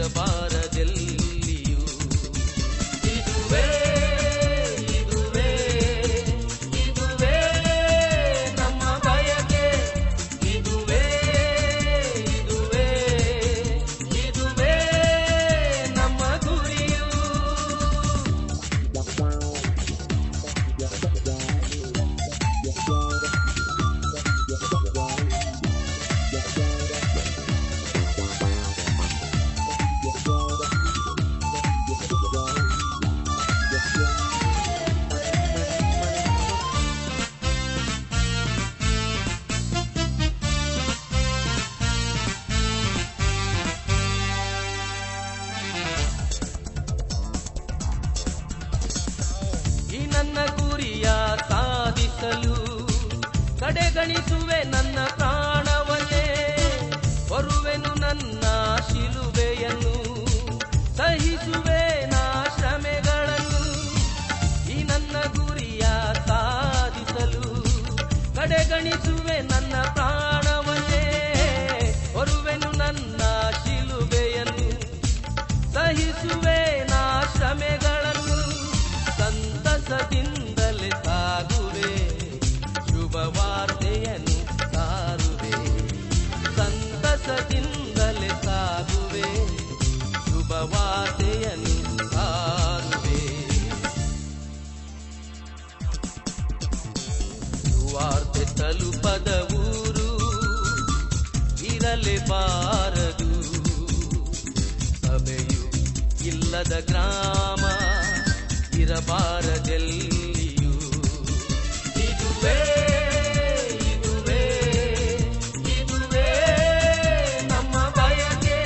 ಇರಬಾರದೆಲ್ಲಿಯೂ. ಇದುವೇ ಇದುವೇ ಇದುವೇ ನಮ್ಮ ಬಯಕೆ, ಇದುವೇ ಇದುವೇ ಇದುವೇ ನಮ್ಮ ಗುರಿಯು. ಈ ನನ್ನ ಗುರಿಯ ಸಾಧಿಸಲು ಕಡೆಗಣಿಸುವೆ ನನ್ನ ಪ್ರಾಣವನ್ನೇ, ಹೊರುವೆನು ನನ್ನ ಶಿಲುಬೆಯನ್ನು, ಸಹಿಸುವೆ ನಾ ಶ್ರಮೆಗಳನ್ನು. ಈ ನನ್ನ ಗುರಿಯ ಸಾಧಿಸಲು ಕಡೆಗಣಿಸುವೆ ನನ್ನ ಪ್ರಾಣವನ್ನೇ, ಹೊರುವೆನು ನನ್ನ ಶಿಲುಬೆಯನ್ನು, ಸಹಿಸುವೆ ನಾ ಶ್ರಮೆಗಳನ್ನು. ಸಂತಸದಿಂದಲೇ ಸಾಗುವೆ, ಶುಭವಾರ್ತೆಯನ್ನು ಸಾರುವೆ. ಸಂತಸದಿಂದಲೇ ಸಾಗುವೆ, ಶುಭವಾರ್ತೆಯನ್ನು ಸಾರುವೆ. ಸುವಾರ್ತೆ ತಲುಪದ ಊರು ಇರಲೇಬಾರದು, ಸಭೆಯು ಇಲ್ಲದ ಗ್ರಾಮ ಇರಬಾರದೆಲ್ಲಿಯೂ. ಇದುವೇ ಇದುವೇ ಇದುವೇ ನಮ್ಮ ಬಯಕೆ,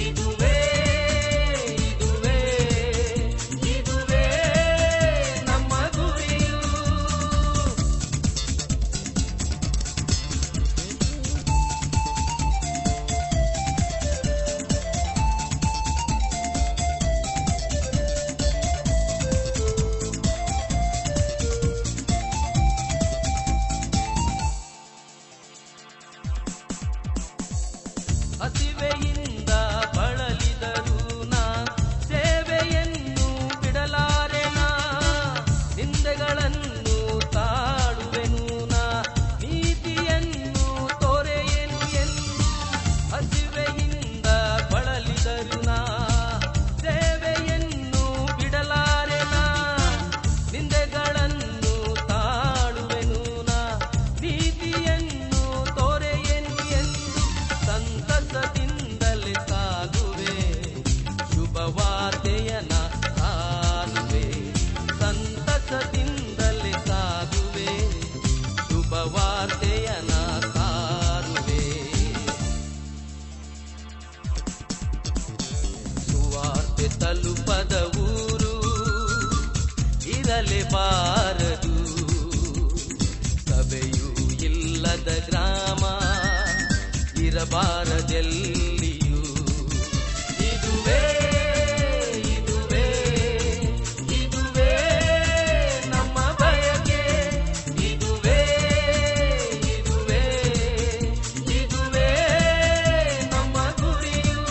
ಇದುವೇ ಇದುವೇ ಇದುವೇ ನಮ್ಮ ಗುರಿಯು. ಹಸಿವೆಯಿಂದ ಬಳಲಿದರೂ ನಾ ಸೇವೆಯನ್ನು ಬಿಡಲಾರೆನಾ, ನಿಂದೆಗಳನ್ನು ತಾಳುವೆನು ನಾ, ನೀತಿಯನ್ನು ತೋರೆಯೇನು ಎಂದು. ಹಸಿವೆಯಿಂದ ಬಳಲಿದರೂ ನಾ ಸೇವೆಯನ್ನು ಬಿಡಲಾರೆನಾ, ನಿಂದೆಗಳನ್ನು ತಾಳುವೆನು ನಾ, ನೀತಿಯನ್ನು ತೋರೆಯೇನು ಎಂದು. ಸಂತಸದಿಂದಲೇ ಸಾಗುವೆ, ಶುಭವಾರ್ತೆಯನ ಸಾರುವೆ. ಸಂತಸದಿಂದಲೇ ಸಾಗುವೆ, ಶುಭವಾರ್ತೆಯನ ಸಾರುವೆ. ಸುವಾರ್ತೆ ತಲುಪದ ಊರು ಇರಲೇಬಾರದು, ಸಭೆಯೂ ಇಲ್ಲದ ಗ್ರಾಮ ಇರಬಾರದೆಲ್ಲಿಯೂ. ಇದುವೇ ಇದುವೇ ಇದುವೇ ನಮ್ಮ ಬಯಕೆ, ಇದುವೇ ಇದುವೇ ಇದುವೇ ನಮ್ಮ ಗುರಿಯು.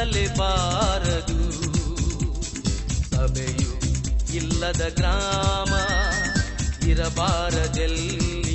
ಕೂಡಲೇಬಾರದು. ಸಭೆಯು ಇಲ್ಲದ ಗ್ರಾಮ ಇರಬಾರದೆಲ್ಲಿ.